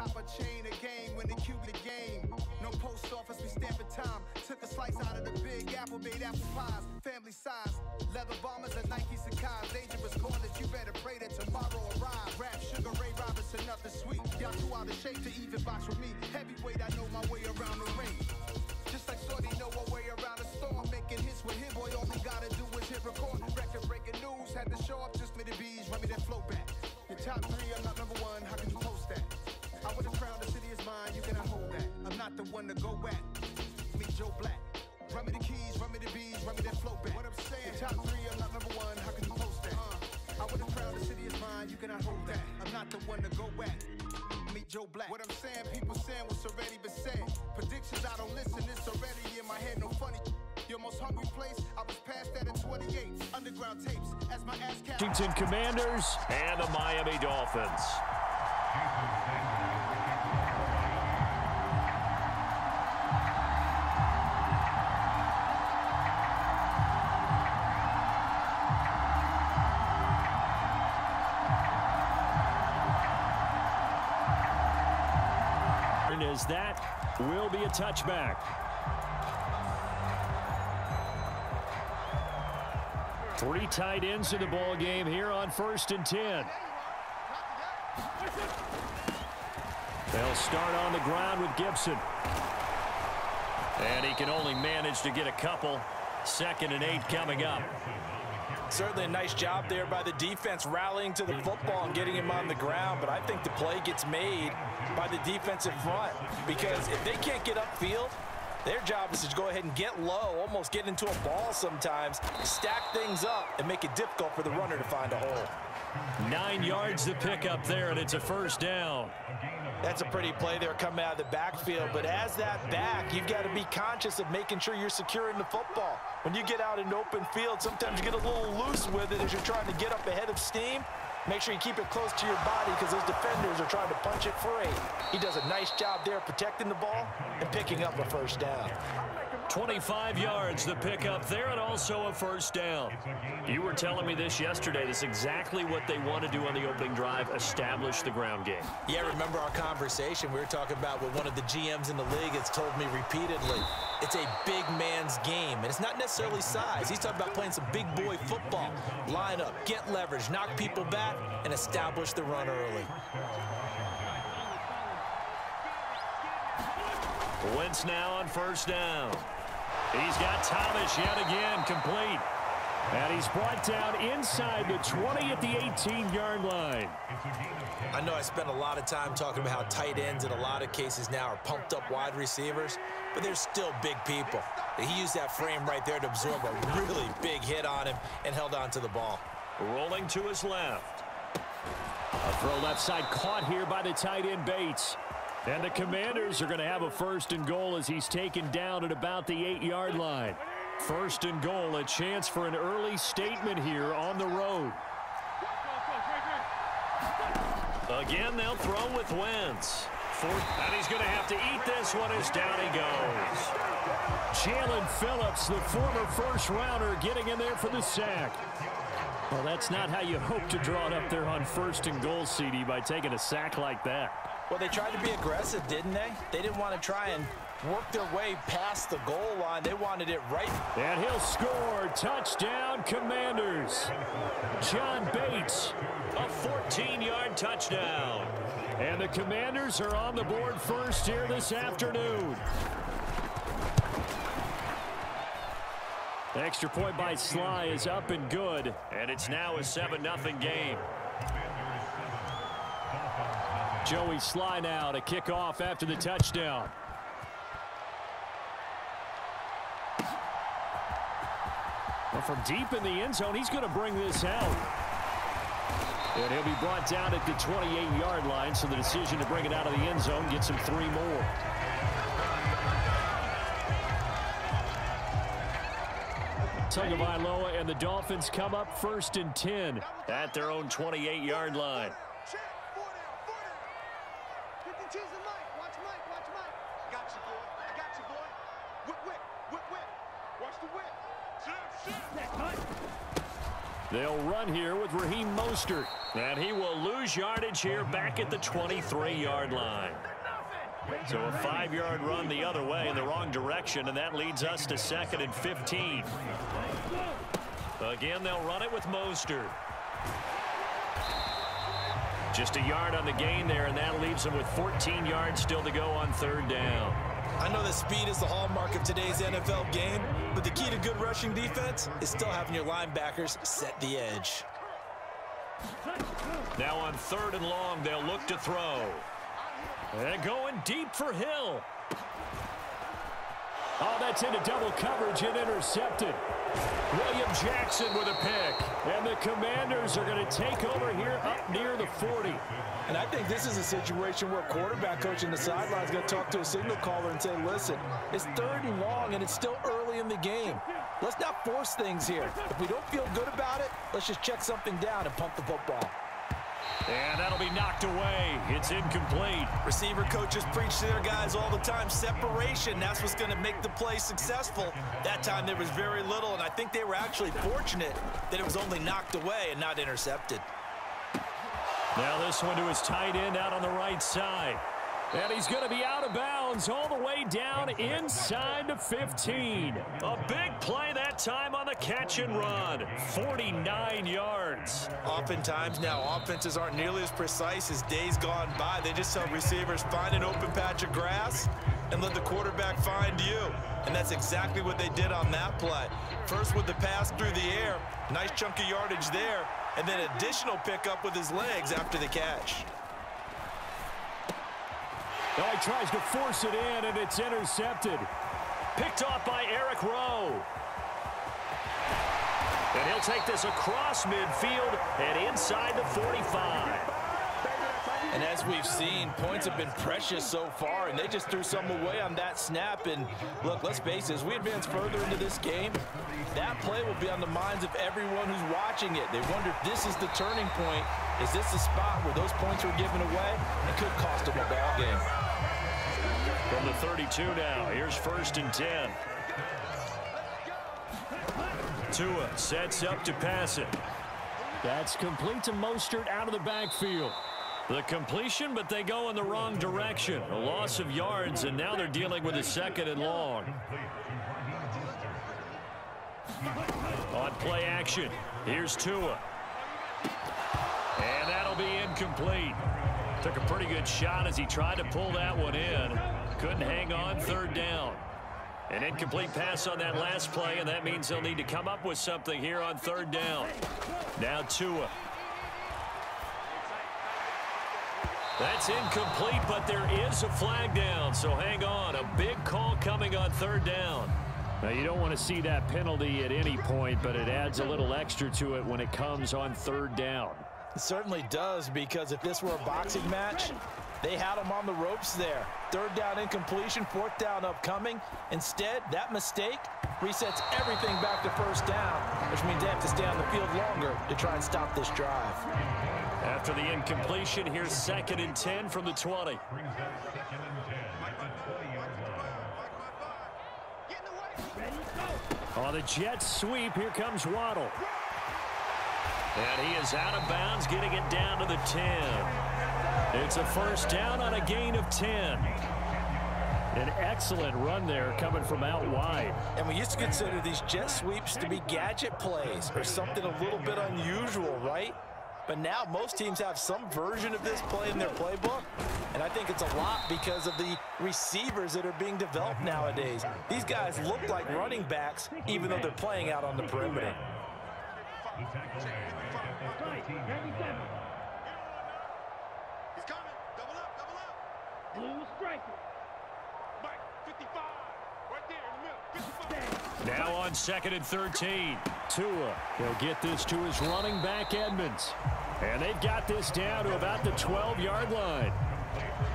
Pop a chain of game when the cube the game. No post office, we stamping time. Took a slice out of the big apple, made apple pies. Family size, leather bombers and Nike Sacai's. Dangerous corners, you better pray that tomorrow arrives. Rap, Sugar Ray Robinson, nothing sweet. Y'all too out of shape to even box with me. Heavyweight, I know my way around the ring. Just like Shorty know a way around the storm. Making hits with him, boy, all he gotta do is hit record. Record breaking news, had to show up, just made the bees, run me that flow back. Your top three, I'm not number one, how can you post that? I would've crowned the city is mine, you cannot hold that. I'm not the one to go at. Meet Joe Black. Run me the keys, run me the bees, run me that flow back. What I'm saying, your top three, I'm not number one, how can you post that? I would've crowned the city is mine, you cannot hold that. I'm not the one to go at. Meet Joe Black. What I'm saying, people saying what's already been said. Predictions, I don't listen, it's already in my head, no funny. Your most hungry place, I was past that in 28. Underground tapes, as my ass cat. Washington Commanders and the Miami Dolphins. As that will be a touchback. Three tight ends in the ball game here on 1st and 10. They'll start on the ground with Gibson. And he can only manage to get a couple. 2nd and 8 coming up. Certainly a nice job there by the defense rallying to the football and getting him on the ground, but I think the play gets made by the defensive front because if they can't get upfield, their job is to go ahead and get low, almost get into a ball sometimes, stack things up, and make it difficult for the runner to find a hole. 9 yards to pick up there, and it's a 1st down. That's a pretty play there coming out of the backfield, but as that back, you've got to be conscious of making sure you're securing the football. When you get out in open field, sometimes you get a little loose with it as you're trying to get up ahead of steam. Make sure you keep it close to your body because those defenders are trying to punch it free. He does a nice job there protecting the ball and picking up a 1st down. 25 yards the pickup there, and also a 1st down. You were telling me this yesterday. This is exactly what they want to do on the opening drive, establish the ground game. Yeah, remember our conversation. We were talking about what one of the GMs in the league has told me repeatedly. It's a big man's game, and it's not necessarily size. He's talking about playing some big boy football. Line up, get leverage, knock people back, and establish the run early. Wentz now on 1st down. He's got Thomas yet again complete. And he's brought down inside the 20 at the 18-yard line. I know I spent a lot of time talking about how tight ends in a lot of cases now are pumped up wide receivers, but they're still big people. He used that frame right there to absorb a really big hit on him and held on to the ball. Rolling to his left. A throw left side caught here by the tight end Bates. And the Commanders are going to have a 1st and goal as he's taken down at about the 8-yard line. 1st and goal, a chance for an early statement here on the road. Again, they'll throw with Wentz. And he's going to have to eat this one as down he goes. Jalen Phillips, the former 1st-rounder, getting in there for the sack. Well, that's not how you hope to draw it up there on 1st and goal, CD, by taking a sack like that. Well, they tried to be aggressive, didn't they? They didn't want to try and work their way past the goal line. They wanted it right. And he'll score. Touchdown, Commanders. John Bates, a 14-yard touchdown. And the Commanders are on the board first here this afternoon. The extra point by Sly is up and good. And it's now a 7-0 game. Joey Sly now to kick off after the touchdown. Well, from deep in the end zone, he's going to bring this out. And he'll be brought down at the 28-yard line, so the decision to bring it out of the end zone gets him 3 more. Tagovailoa and the Dolphins come up 1st and 10 at their own 28-yard line. They'll run here with Raheem Mostert. And he will lose yardage here back at the 23-yard line. So a 5-yard run the other way in the wrong direction, and that leads us to 2nd and 15. Again, they'll run it with Mostert. Just a yard on the gain there, and that leaves them with 14 yards still to go on 3rd down. I know that speed is the hallmark of today's NFL game, but the key to good rushing defense is still having your linebackers set the edge. Now on 3rd and long, they'll look to throw. And going deep for Hill. Oh, that's into double coverage and intercepted. William Jackson with a pick. And the Commanders are going to take over here up near the 40. And I think this is a situation where quarterback coach in the sideline is going to talk to a signal caller and say, listen, it's 3rd and long and it's still early in the game. Let's not force things here. If we don't feel good about it, let's just check something down and punt the football. And that'll be knocked away. It's incomplete. Receiver coaches preach to their guys all the time. Separation, that's what's going to make the play successful. That time there was very little, and I think they were actually fortunate that it was only knocked away and not intercepted. Now this one to his tight end out on the right side. And he's going to be out of bounds all the way down inside the 15. A big play that time on the catch and run. 49 yards. Oftentimes now offenses aren't nearly as precise as days gone by. They just tell receivers, find an open patch of grass and let the quarterback find you. And that's exactly what they did on that play. First with the pass through the air. Nice chunk of yardage there. And then additional pickup with his legs after the catch. Oh, he tries to force it in, and it's intercepted. Picked off by Eric Rowe. And he'll take this across midfield and inside the 45. And as we've seen, points have been precious so far, and they just threw some away on that snap. And look, let's face it, as we advance further into this game, that play will be on the minds of everyone who's watching it. They wonder if this is the turning point. Is this the spot where those points were given away? It could cost them a ball game. From the 32 now, here's 1st and 10. Tua sets up to pass it. That's complete to Mostert out of the backfield. The completion, but they go in the wrong direction. A loss of yards, and now they're dealing with a 2nd and long. On play action, here's Tua. And that'll be incomplete. Took a pretty good shot as he tried to pull that one in. Couldn't hang on 3rd down. An incomplete pass on that last play, and that means they'll need to come up with something here on 3rd down. Now Tua. That's incomplete, but there is a flag down, so hang on. A big call coming on 3rd down. Now, you don't want to see that penalty at any point, but it adds a little extra to it when it comes on 3rd down. It certainly does, because if this were a boxing match, they had them on the ropes there. 3rd down incompletion, 4th down upcoming. Instead, that mistake resets everything back to 1st down, which means they have to stay on the field longer to try and stop this drive. After the incompletion, here's 2nd and 10 from the 20. On the jet sweep, here comes Waddle. And he is out of bounds, getting it down to the 10. It's a 1st down on a gain of 10. An excellent run there coming from out wide. And we used to consider these jet sweeps to be gadget plays or something a little bit unusual, right? But now most teams have some version of this play in their playbook. And I think it's a lot because of the receivers that are being developed nowadays. These guys look like running backs even though they're playing out on the perimeter. He's coming. Double up, double up. Blue striker. Mike, 55. Right there in the middle. 55. Now on 2nd and 13. Tua, he'll get this to his running back, Edmonds. And they've got this down to about the 12-yard line.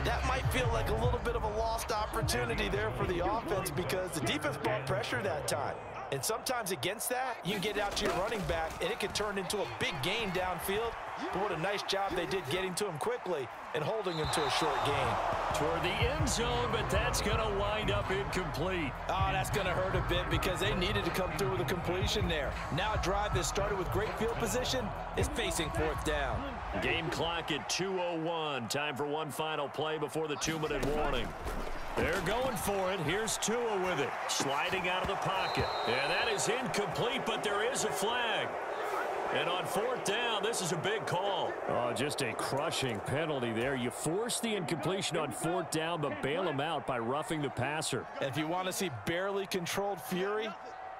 That might feel like a little bit of a lost opportunity there for the offense because the defense brought pressure that time. And sometimes against that, you can get out to your running back, and it can turn into a big gain downfield But what a nice job they did getting to him quickly and holding him to a short gain. Toward the end zone, but that's going to wind up incomplete. Oh, that's going to hurt a bit because they needed to come through with a completion there. Now a drive that started with great field position is facing fourth down. Game clock at 2:01. Time for one final play before the 2-minute warning. They're going for it. Here's Tua with it. Sliding out of the pocket. And that is incomplete, but there is a flag. And on fourth down, this is a big call. Oh, just a crushing penalty there. You force the incompletion on fourth down, but bail him out by roughing the passer. If you want to see barely controlled fury,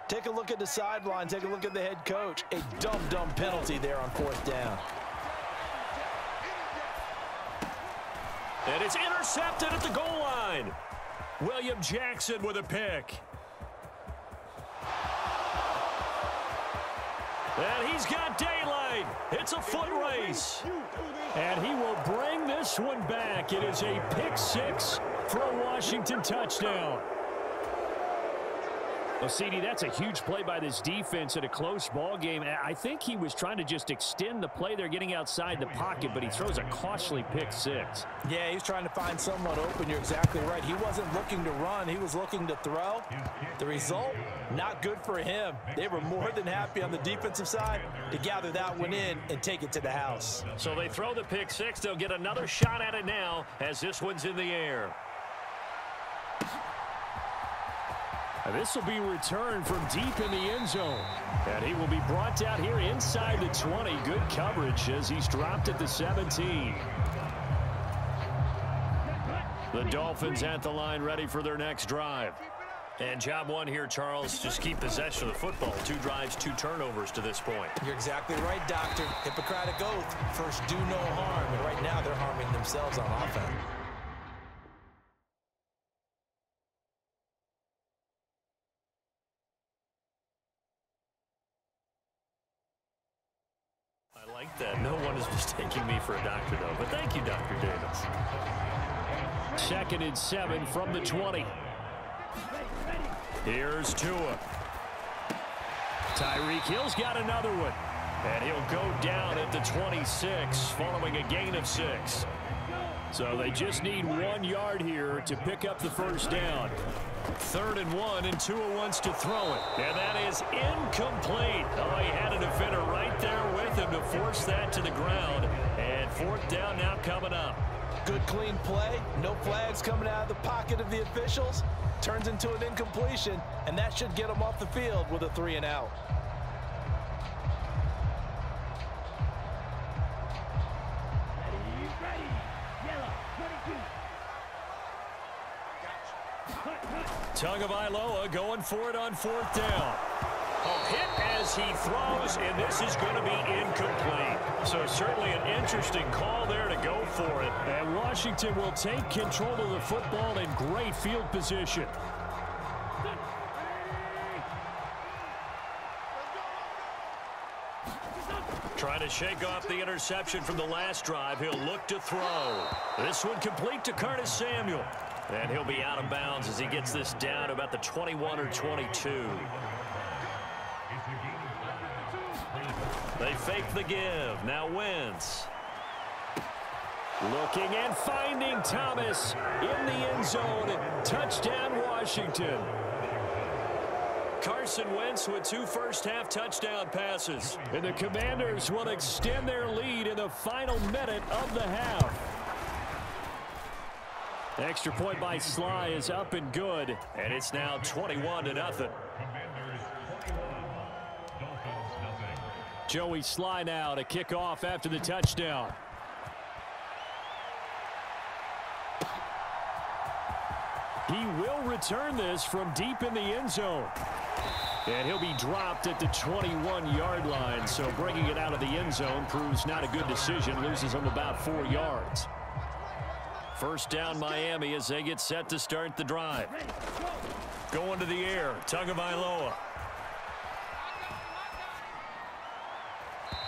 take a look at the sideline. Take a look at the head coach. A dumb penalty there on fourth down. And it's intercepted at the goal line. William Jackson with a pick. And he's got daylight. It's a foot race. And he will bring this one back. It is a pick six for a Washington touchdown. Well, CD, that's a huge play by this defense in a close ball game. I think he was trying to just extend the play. They're getting outside the pocket, but he throws a costly pick six. Yeah, he's trying to find someone open. You're exactly right. He wasn't looking to run. He was looking to throw. The result, not good for him. They were more than happy on the defensive side to gather that one in and take it to the house. So they throw the pick six. They'll get another shot at it now as this one's in the air. This will be returned from deep in the end zone. And he will be brought down here inside the 20. Good coverage as he's dropped at the 17. The Dolphins at the line ready for their next drive. And job one here, Charles, just keep possession of the football. 2 drives, 2 turnovers to this point. You're exactly right, Doctor. Hippocratic oath. First, do no harm. And right now, they're harming themselves on offense. I like that. No one is mistaking me for a doctor, though. But thank you, Dr. Davis. 2nd and 7 from the 20. Here's Tua. Tyreek Hill's got another one. And he'll go down at the 26 following a gain of 6. So they just need 1 yard here to pick up the first down. 3rd and 1, and Tua wants to throw it. And that is incomplete. Oh, he had a defender right there with him to force that to the ground. And 4th down now coming up. Good clean play. No flags coming out of the pocket of the officials. Turns into an incompletion, and that should get him off the field with a 3 and out. Tagovailoa going for it on 4th down. Oh, hit as he throws, and this is going to be incomplete. So certainly an interesting call there to go for it. And Washington will take control of the football in great field position. Trying to shake off the interception from the last drive. He'll look to throw. This one complete to Curtis Samuel. And he'll be out of bounds as he gets this down to about the 21 or 22. They fake the give. Now Wentz. Looking and finding Thomas in the end zone. Touchdown, Washington. Carson Wentz with 2 first-half touchdown passes. And the Commanders will extend their lead in the final minute of the half. Extra point by Sly is up and good, and it's now 21-0. Joey Sly now to kick off after the touchdown. He will return this from deep in the end zone. And he'll be dropped at the 21-yard line, so bringing it out of the end zone proves not a good decision, loses him about 4 yards. First down Miami as they get set to start the drive. Going to the air, Tagovailoa.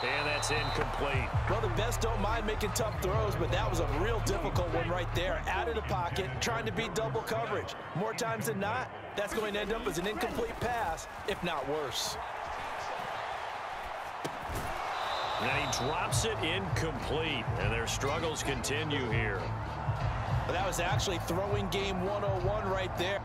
And that's incomplete. Well, the best don't mind making tough throws, but that was a real difficult one right there. Out of the pocket, trying to beat double coverage. More times than not, that's going to end up as an incomplete pass, if not worse. And he drops it incomplete, and their struggles continue here. That was actually throwing game 101 right there.